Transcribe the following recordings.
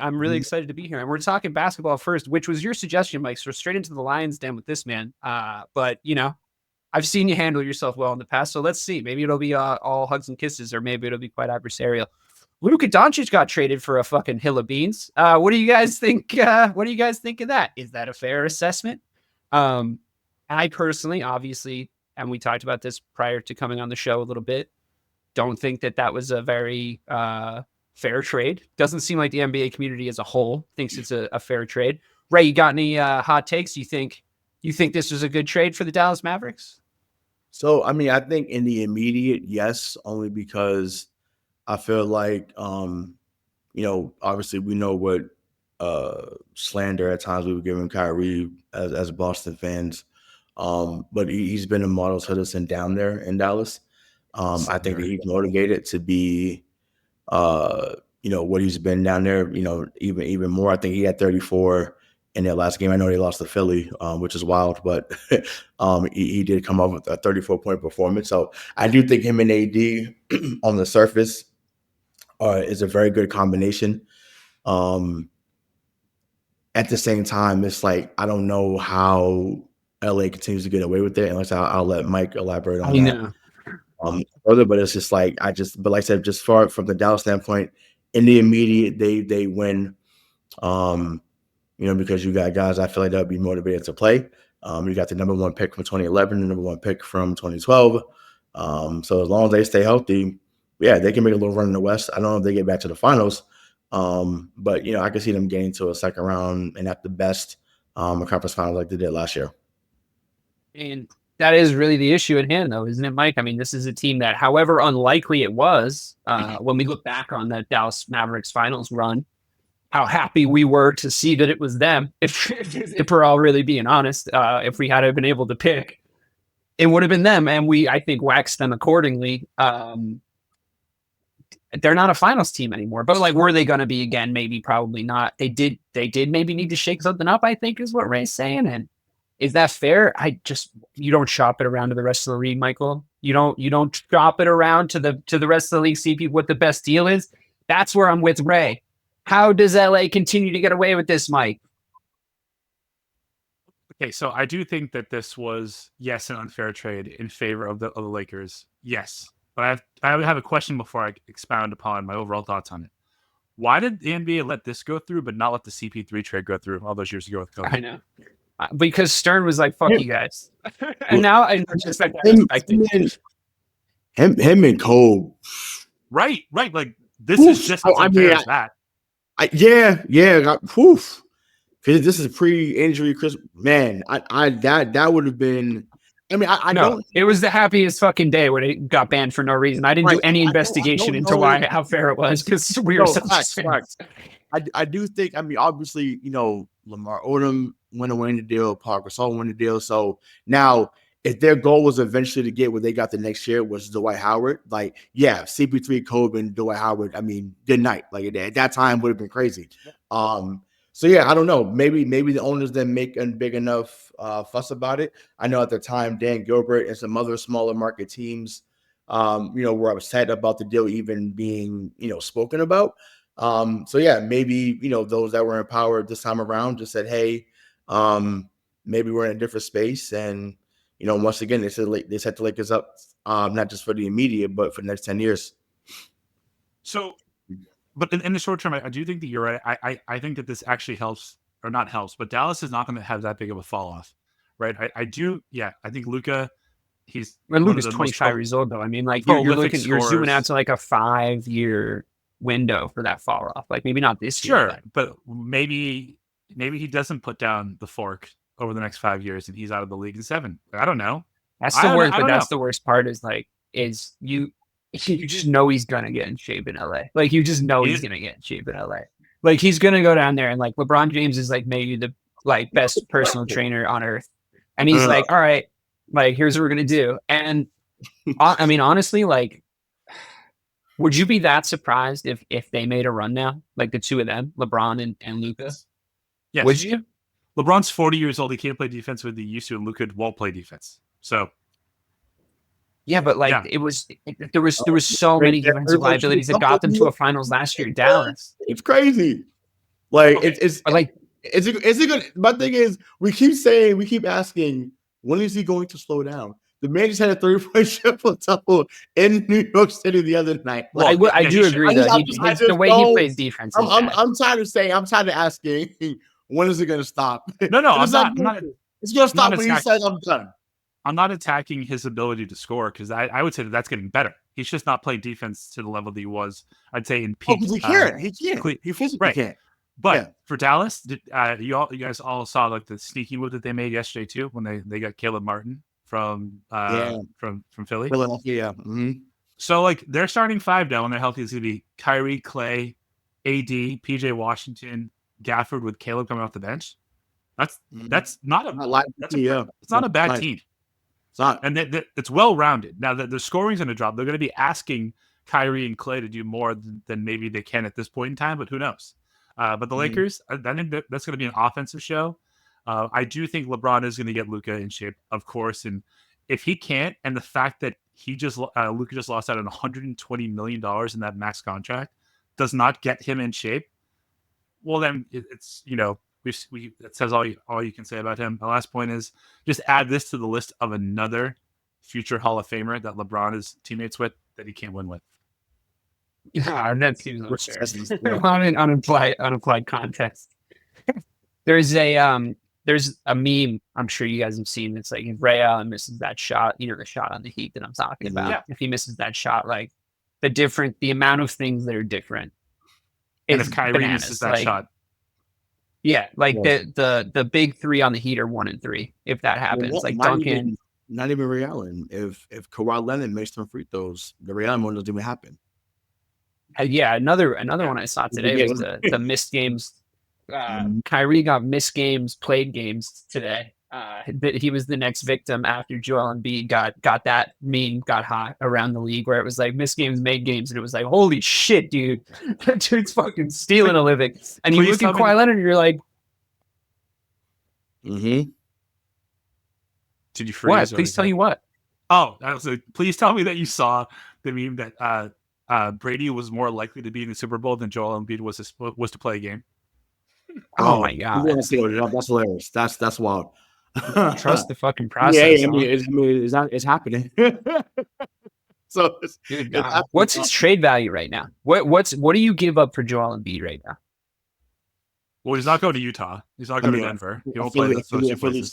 I'm really excited to be here. And we're talking basketball first, which was your suggestion, Mike. So we're straight into the Lions den with this man. But, I've seen you handle yourself well in the past. So let's see. Maybe it'll be all hugs and kisses, or maybe it'll be quite adversarial. Luka Dončić got traded for a fucking hill of beans. What do you guys think? What do you guys think of that? Is that a fair assessment? I personally, obviously, and we talked about this prior to coming on the show a little bit, don't think that was a very fair trade. Doesn't seem like the NBA community as a whole thinks it's a fair trade. Ray, you got any hot takes? You think this was a good trade for the Dallas Mavericks? So, I mean, I think in the immediate, yes, only because I feel like, obviously we know what slander at times we were giving Kyrie as Boston fans. But he's been a model citizen down there in Dallas. I think that he's motivated to be, what he's been down there, even more. I think he had 34 in their last game. I know they lost to Philly, which is wild, but he did come up with a 34-point performance. So I do think him and AD on the surface is a very good combination. At the same time, it's like, I don't know how LA continues to get away with it, unless I'll let Mike elaborate on that. Further, but it's just like, but like I said, just far from the Dallas standpoint, in the immediate, they win. Because you got guys I feel like that would be motivated to play. You got the number 1 pick from 2011, the number 1 pick from 2012. So as long as they stay healthy, yeah, they can make a little run in the West. I don't know if they get back to the finals, but I can see them getting to a second round and at the best, a conference finals like they did last year. And that is really the issue at hand, though, isn't it, Mike? I mean, this is a team that, however unlikely it was, when we look back on the Dallas Mavericks finals run, how happy we were to see that it was them. If we're all really being honest, if we had been able to pick, it would have been them, and I think, waxed them accordingly. They're not a finals team anymore, but like, were they going to be again? Maybe, probably not. They did maybe need to shake something up, I think, is what Ray's saying. And is that fair? You don't shop it around to the rest of the league, Michael. You don't shop it around to the rest of the league, see what the best deal is. That's where I'm with Ray. How does LA continue to get away with this, Mike? Okay, so I do think that this was, yes, an unfair trade in favor of the Lakers. Yes. But I have a question before I expound upon my overall thoughts on it. Why did the NBA let this go through, but not let the CP3 trade go through all those years ago with Kobe? I know. Because Stern was like, fuck you guys. And now I just like him and Cole. Right. Like, this is just that. Because this is pre-injury Chris. Man, that would have been. I mean, I don't. It was the happiest fucking day when it got banned for no reason. I didn't do any investigation into how fair it was, because we were such fans. I do think. I mean, obviously, Lamar Odom went away in the deal. Paul Gasol won the deal. So now, if their goal was eventually to get what they got the next year, was Dwight Howard, like, yeah, CP3, Kobe, and Dwight Howard. I mean, good night. Like, at that time would have been crazy. So yeah, I don't know. Maybe the owners didn't make a big enough fuss about it. I know at the time Dan Gilbert and some other smaller market teams, were upset about the deal even being spoken about. So yeah, maybe those that were in power this time around just said, hey, maybe we're in a different space, and once again they set the Lakers up, not just for the immediate but for the next 10 years. So. But in the short term, I do think that you're right. I think that this actually helps, or not helps, but Dallas is not going to have that big of a fall off, right? I do. Yeah, I think Luka, Luka's 25 years old, though. I mean, like, you're zooming out to like a 5-year window for that fall off. Like, maybe not this year. Sure, but maybe he doesn't put down the fork over the next 5 years and he's out of the league in 7. I don't know. That's the worst. But that's the worst part is you just know he's gonna get in shape in LA. Like, you just know he's gonna get in shape in LA. Like, he's gonna go down there, and like, LeBron James is like maybe the best personal trainer on earth, and he's like, all right, like, here's what we're gonna do. And I mean, honestly, like, would you be that surprised if they made a run now, like the two of them, LeBron and Luka? Yes. Would you? LeBron's 40 years old. He can't play defense with the used to, and Luka won't play defense. So. Yeah, but there was so many defensive liabilities that got them to a finals last year. Dallas. It's crazy. Like Okay. it's But like, is it good? My thing is, we keep asking, when is he going to slow down? The man just had a 30-point triple-double in New York City the other night. Well, I yeah, do he should. agree I though. just The way he don't. plays defense is bad. I'm tired of asking, when is it going to stop? No, And I'm it's not. It's going to stop not when he says, I'm done. I'm not attacking his ability to score because I would say that's getting better. He's just not playing defense to the level that he was, I'd say, in peak. He can't. He physically right. can't. But Yeah. for Dallas, you guys all saw like the sneaky move that they made yesterday too when they got Caleb Martin from Philly. Philadelphia, yeah. Mm-hmm. So like their starting five now when they're healthy is going to be Kyrie, Clay, AD, PJ Washington, Gafford with Caleb coming off the bench. That's not a it's not a bad team. It's not, and it's well rounded. Now that the scoring's going to drop, they're going to be asking Kyrie and Clay to do more than maybe they can at this point in time, but who knows? But the Lakers, I think that's going to be an offensive show. I do think LeBron is going to get Luka in shape, of course, and if he can't, and the fact that Luka just lost out on $120 million in that max contract does not get him in shape, well then it's that says all you can say about him. My last point is just add this to the list of another future Hall of Famer that LeBron is teammates with that he can't win with. Yeah, that seems unfair. Unapplied context. There's a meme I'm sure you guys have seen. It's like if Ray Allen misses that shot, the shot on the Heat that I'm talking about. Yeah. If he misses that shot, like the amount of things that are different. And if Kyrie misses that shot. Yeah, like the big three on the Heat are 1 and 3. If that happens, well, like Duncan, not even Ray Allen. If Kawhi Leonard makes some free throws, the Ray Allen one doesn't even happen. Yeah, another one I saw today was the missed games. Kyrie got missed games, played games today. He was the next victim after Joel Embiid got that meme got hot around the league where it was like missed games, made games, and it was like, holy shit, dude, that dude's fucking stealing a living. And you look at Kawhi Leonard and you're like, mm-hmm. Did you freeze? What? Please tell you what? Oh, please tell me that you saw the meme that Brady was more likely to be in the Super Bowl than Joel Embiid was to play a game. Oh my god, that's hilarious. That's wild. Trust the fucking process. Yeah, I mean, it's happening. So, dude, what's his trade value right now? What do you give up for Joel Embiid right now? Well, he's not going to Utah. He's not going to Denver. He won't play those two places.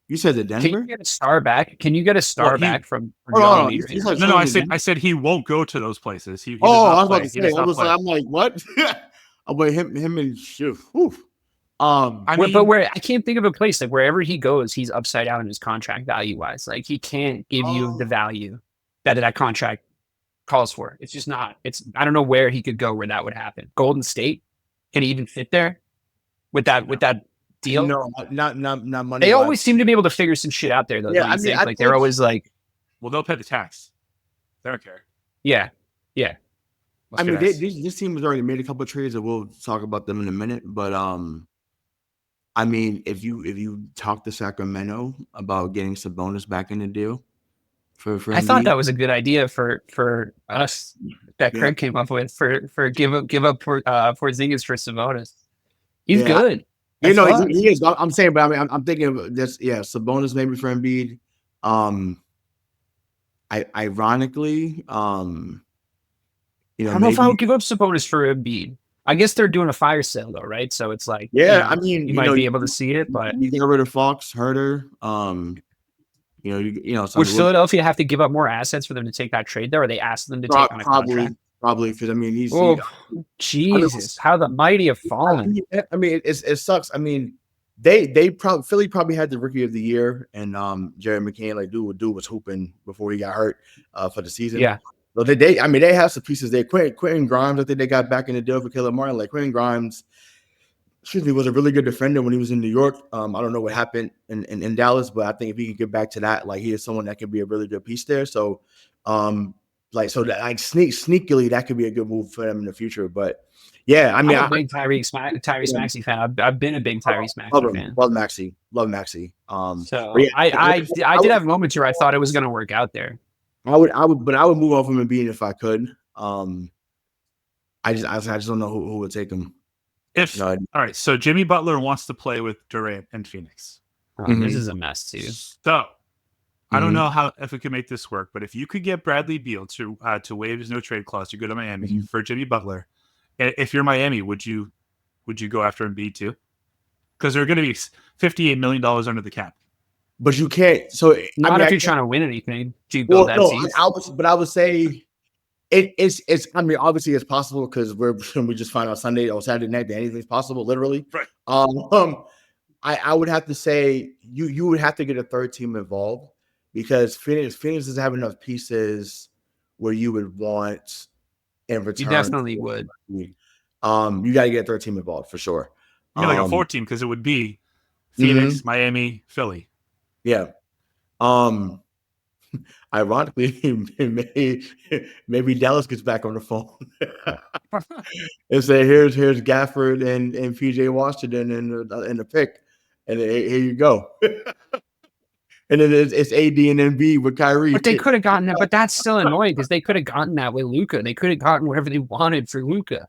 You said the Denver? Can you get a star back? Can you get a star back from Joel Embiid? Right no, I said he won't go to those places. I was about to say. I'm like, what? I'm like him and shit. I can't think of a place like wherever he goes, he's upside down in his contract value wise. Like he can't give you the value that contract calls for. It's just not. I don't know where he could go where that would happen. Golden State, can he even fit there with that deal? No, not money. They always seem to be able to figure some shit out there though. Yeah, I think they're always like, well, they'll pay the tax. They don't care. Yeah. I mean, this team has already made a couple of trades, and we'll talk about them in a minute. But I mean, if you talk to Sacramento about getting Sabonis back in the deal, I thought that was a good idea for us that Craig came up with for give up for Porzingis for Sabonis. He's good. He is. I'm saying, but I mean, I'm thinking of this. Yeah, Sabonis maybe for Embiid. Ironically, I don't know if I would give up Sabonis for Embiid. I guess they're doing a fire sale though, right? So it's like, I mean, you might be able to see it, but you get rid of Fox, Herter. Would Philadelphia have to give up more assets for them to take that trade there, or they ask them to take on a contract? Probably because I mean Jesus, how the mighty have fallen. I mean, it sucks. I mean, Philly probably had the rookie of the year, and Jerry McCain, like dude was hooping before he got hurt for the season. Yeah. So they have some pieces there. Quentin Grimes, I think they got back in the deal for Caleb Martin. Like Quentin Grimes, was a really good defender when he was in New York. I don't know what happened in Dallas, but I think if he can get back to that, like he is someone that can be a really good piece there. So, sneakily, that could be a good move for them in the future. But yeah, I mean, I'm a big Tyrese Maxey fan. I've been a big Tyrese Maxey fan. Love Maxey. So yeah, I did have moments where I thought it was going to work out there. I would move off him and Embiid if I could. I just don't know who would take him. If all right, so Jimmy Butler wants to play with Durant and Phoenix. This is a mess too. So I don't know if we could make this work, but if you could get Bradley Beal to waive his no trade clause to go to Miami for Jimmy Butler, if you're Miami, would you go after Embiid too? Because they're going to be $58 million under the cap. But you can't. So not if you're trying to win anything. Do you build that team? I would say it's. I mean, obviously it's possible because we just find out Sunday or Saturday night that anything's possible, literally. Right. I would have to say you would have to get a third team involved because Phoenix doesn't have enough pieces where you would want in return. You definitely would. You got to get a third team involved for sure. You like a fourth team because it would be Phoenix, Miami, Philly. Yeah. Ironically, maybe Dallas gets back on the phone and say, "Here's Gafford and PJ Washington in the pick, and here you go." And then it's AD and Embiid with Kyrie. But they could have gotten that. But that's still annoying because they could have gotten that with Luka. They could have gotten whatever they wanted for Luka.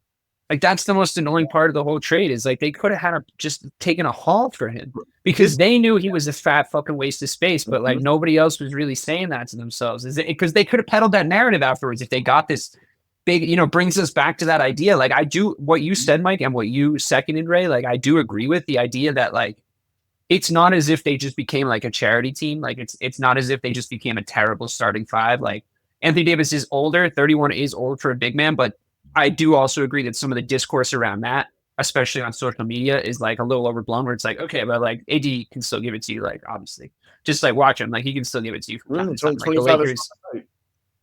Like, that's the most annoying part of the whole trade is, like, they could have had just taken a haul for him because they knew he was a fat fucking waste of space, but, like, nobody else was really saying that to themselves. Because they could have peddled that narrative afterwards if they got this big, brings us back to that idea. Like, I do what you said, Mike, and what you seconded, Ray. Like, I do agree with the idea that, like, it's not as if they just became, like, a charity team. Like, it's not as if they just became a terrible starting five. Like, Anthony Davis is older. 31 is old for a big man, but I do also agree that some of the discourse around that, especially on social media, is like a little overblown where it's like, okay, but like AD can still give it to you. Like, obviously, just like watch him, like he can still give it to you. From time to time. Like, the Lakers,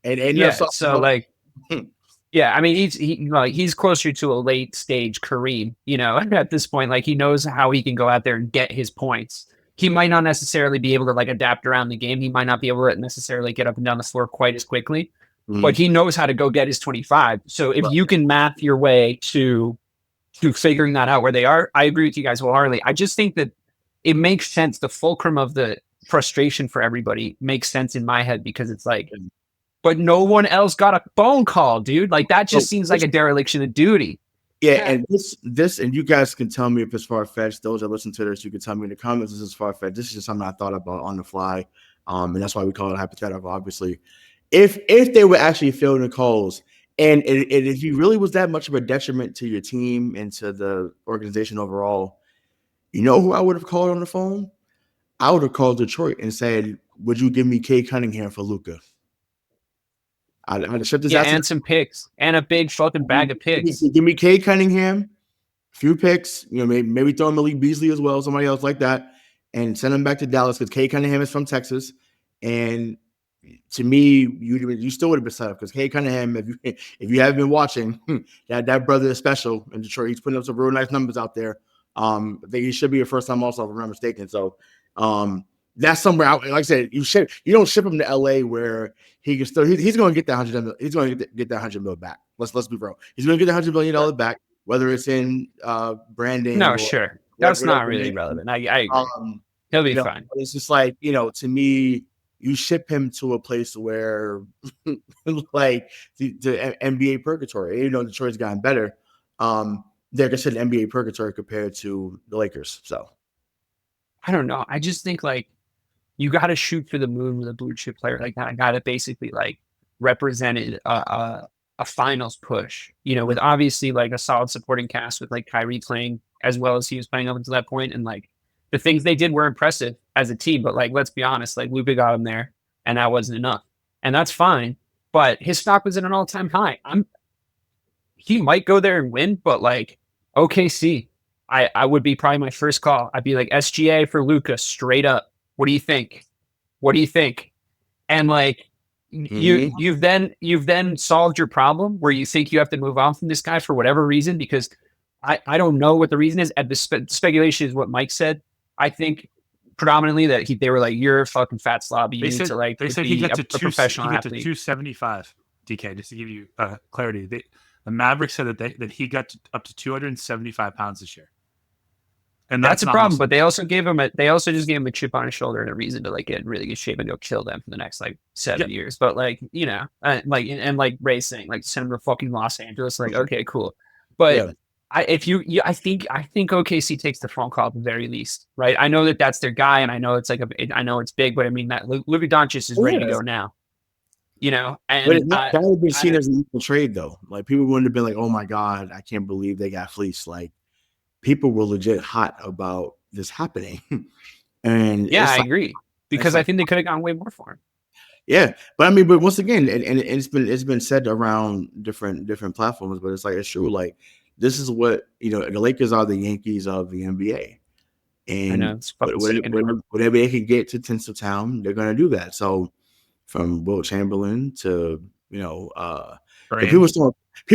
and yeah. So like, yeah, I mean, he's closer to a late stage Kareem, at this point. Like, he knows how he can go out there and get his points. He might not necessarily be able to like adapt around the game. He might not be able to necessarily get up and down the floor quite as quickly. But he knows how to go get his 25. So if you can math your way to figuring that out where they are, I agree with you guys wholeheartedly. I just think that it makes sense. The fulcrum of the frustration for everybody makes sense in my head because it's like, but no one else got a phone call, dude. Like, that just seems like a dereliction of duty. Yeah, and this, and you guys can tell me if it's far-fetched. Those that listen to this, you can tell me in the comments this is far-fetched. This is just something I thought about on the fly. And that's why we call it hypothetical, obviously. If they were actually fielding calls, and if he really was that much of a detriment to your team and to the organization overall, you know who I would have called on the phone? I would have called Detroit and said, "Would you give me Cade Cunningham for Luka?" I'd have shipped this out and some picks and a big fucking bag of picks. Give me Cade Cunningham, a few picks, maybe throw in Malik Beasley as well, somebody else like that, and send him back to Dallas because Cade Cunningham is from Texas. And to me, you still would have been set up because Cade Cunningham, if you haven't been watching, that brother is special in Detroit. He's putting up some real nice numbers out there. I think he should be a first time also, if I'm not mistaken. So that's somewhere out. Like I said, you don't ship him to LA where he can still. He's going to get that $100 million back. Let's be real. He's going to get the $100 million back, whether it's in branding. No, sure, that's not really relevant. I agree. He'll be fine. It's just like to me. You ship him to a place where, like the NBA purgatory. Detroit's gotten better. They're considered NBA purgatory compared to the Lakers. So, I don't know. I just think like you got to shoot for the moon with a blue chip player like that. A guy that basically like represented a finals push. With obviously like a solid supporting cast with like Kyrie playing as well as he was playing up until that point, and like the things they did were impressive as a team, but like, let's be honest, like Luka got him there and that wasn't enough. And that's fine. But his stock was at an all-time high. He might go there and win, but like OKC, I would be probably my first call. I'd be like SGA for Luka straight up. What do you think? And like you've then solved your problem where you think you have to move on from this guy for whatever reason, because I don't know what the reason is. And the speculation is what Mike said. I think predominantly that they were like, "You're a fucking fat slob. You need to like." They said he got to professional athlete. 275. DK, just to give you clarity, the Mavericks said that he got up to 275 pounds this year, and that's a problem. But they also just gave him a chip on his shoulder and a reason to like get in really good shape and go kill them for the next like 7 years. But like like Ray saying, like send him to fucking Los Angeles. Like, okay, cool, but. Yeah. I think OKC takes the phone call at the very least, right? I know that that's their guy, and I know it's I know it's big, but I mean that Luka Dončić is ready to go now, But and that would be seen as an equal trade, though. Like people wouldn't have been like, "Oh my god, I can't believe they got fleeced." Like people were legit hot about this happening, and I agree because I think they could have gone way more for him. Yeah, but I mean, but once again, and it's been said around different platforms, but it's true. Like this is what the Lakers are the Yankees of the NBA, and I know, it's whatever they can get to Tinseltown, they're gonna do that. So from Will Chamberlain to people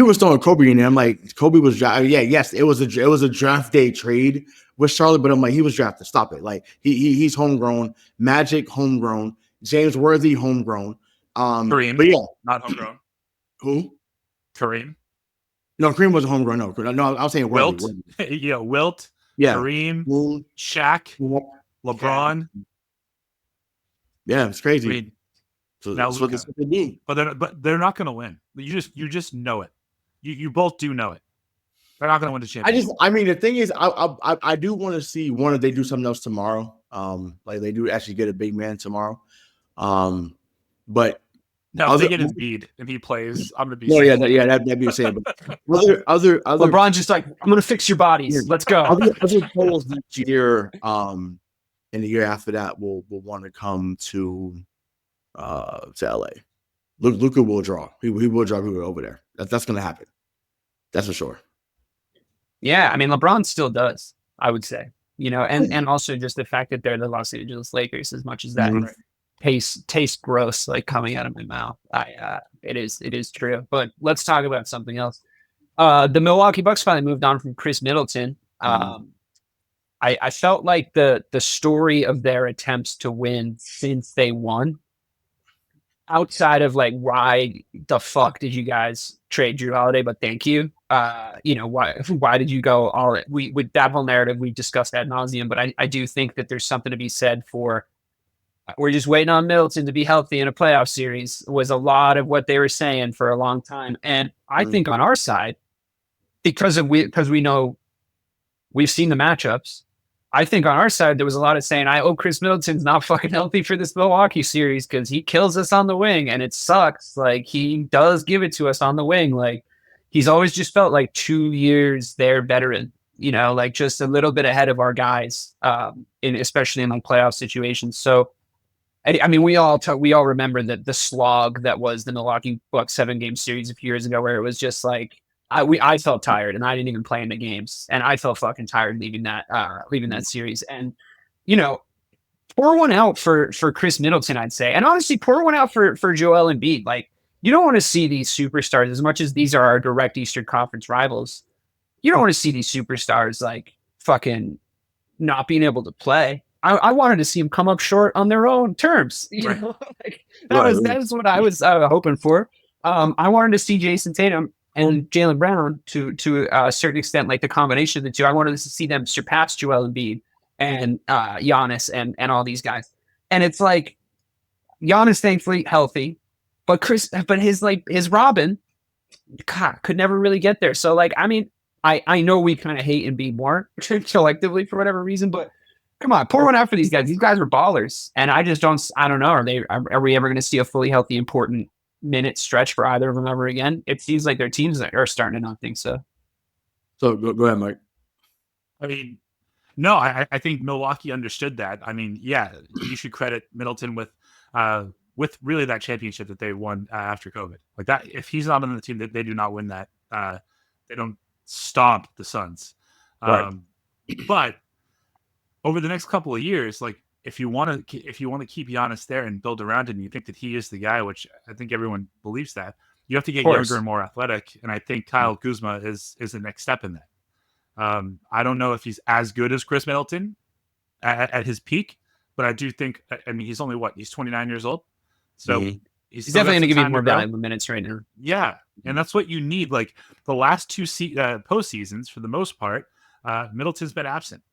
were throwing Kobe in there. I'm like, Kobe was drafted. Yeah, yes, it was a draft day trade with Charlotte, but I'm like, he was drafted. Stop it. Like he's homegrown. Magic homegrown. James Worthy homegrown. Kareem, but yeah, not homegrown. Who? Kareem. No, Kareem wasn't homegrown. No, I was saying Wilt. Worthy. Yeah, Wilt. Yeah, Kareem. Shaq. LeBron. Yeah, it's crazy. I mean, so that's what they do. But they're not going to win. You just know it. You both do know it. They're not going to win the championship. I mean, the thing is, I do want to see one if they do something else tomorrow. Like they do actually get a big man tomorrow. But no, if they get Embiid and he plays, I'm gonna be. No, that'd be insane. But other LeBron's just like, I'm gonna fix your bodies. Let's go. Other polls next year, and the year after that will want to come to LA. Luka will draw. He will draw people over there. That's gonna happen. That's for sure. Yeah, I mean LeBron still does, I would say. And also just the fact that they're the Los Angeles Lakers, as much as that tastes gross, like coming out of my mouth. It is true. But let's talk about something else. The Milwaukee Bucks finally moved on from Chris Middleton. I felt like the story of their attempts to win since they won, outside of like, why the fuck did you guys trade Drew Holiday? But thank you. Why did you go all with that whole narrative? We discussed ad nauseum, but I do think that there's something to be said for we're just waiting on Middleton to be healthy in a playoff series was a lot of what they were saying for a long time. And I think on our side, because we know we've seen the matchups, I think on our side, there was a lot of saying, Chris Middleton's not fucking healthy for this Milwaukee series because he kills us on the wing and it sucks. Like he does give it to us on the wing. Like he's always just felt like 2 years their veteran, like just a little bit ahead of our guys, especially in like playoff situations. So, I mean, we all remember that the slog that was the Milwaukee Bucks 7-game series a few years ago, where it was just like I felt tired and I didn't even play in the games, and I felt fucking tired leaving that series. And pour one out for Chris Middleton, I'd say, and honestly, pour one out for Joel Embiid. Like you don't want to see these superstars, as much as these are our direct Eastern Conference rivals. You don't want to see these superstars like fucking not being able to play. I wanted to see them come up short on their own terms. That was what I was hoping for. I wanted to see Jason Tatum and Jaylen Brown to a certain extent, like the combination of the two. I wanted to see them surpass Joel Embiid and Giannis and all these guys. And it's like Giannis thankfully healthy, but his Robin, God, could never really get there. So like, I mean, I know we kind of hate Embiid more collectively for whatever reason, but come on, pour one out for these guys. These guys are ballers, and I don't know. Are we ever going to see a fully healthy, important minute stretch for either of them ever again? It seems like their teams are starting to not think so. So go ahead, Mike. I mean, no, I think Milwaukee understood that. I mean, yeah, you should credit Middleton with really that championship that they won after COVID. Like that, if he's not on the team, they do not win that. They don't stomp the Suns. Right. But over the next couple of years, like if you want to keep Giannis there and build around him, you think that he is the guy, which I think everyone believes that. You have to get younger and more athletic, and I think Kyle Kuzma is the next step in that. I don't know if he's as good as Chris Middleton at his peak, but I do think. I mean, he's only he's 29 years old, so he's definitely going to give you more valuable minutes right now. Yeah, and that's what you need. Like the last two postseasons, for the most part, Middleton's been absent.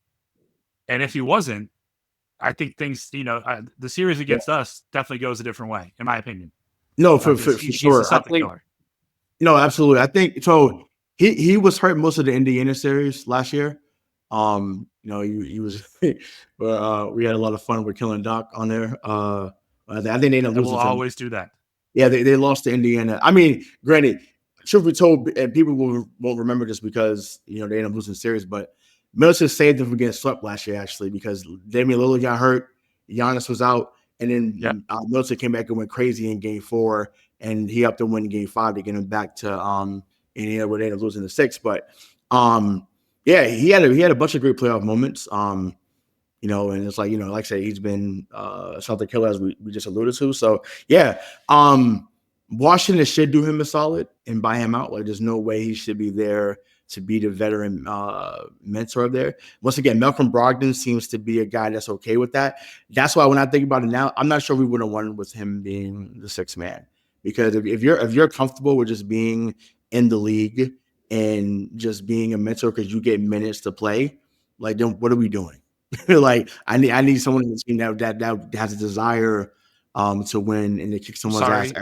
And if he wasn't, I think things, the series against us definitely goes a different way, in my opinion. No, for sure. No, absolutely. I think so. He was hurt most of the Indiana series last year. He was, but we had a lot of fun with killing Doc on there. I think they ended up We'll losing. always do that. Yeah, they lost to Indiana. I mean, granted, truth be told, and people won't remember this because they ended up losing the series, but Middleton saved them from getting swept last year, actually, because Damian Lillard got hurt, Giannis was out, and then Middleton came back and went crazy in Game 4, and he helped them win Game 5 to get him back to Indiana, where they ended up losing the 6. But yeah, he had a bunch of great playoff moments. And it's like I say, he's been something killer, as we just alluded to. So yeah, Washington should do him a solid and buy him out. Like, there's no way he should be there to be the veteran mentor there. Once again, Malcolm Brogdon seems to be a guy that's okay with that. That's why when I think about it now, I'm not sure we would have won with him being the sixth man, because if you're comfortable with just being in the league and just being a mentor because you get minutes to play, like, then what are we doing? Like, I need someone in the team that has a desire to win and to kick someone's ass every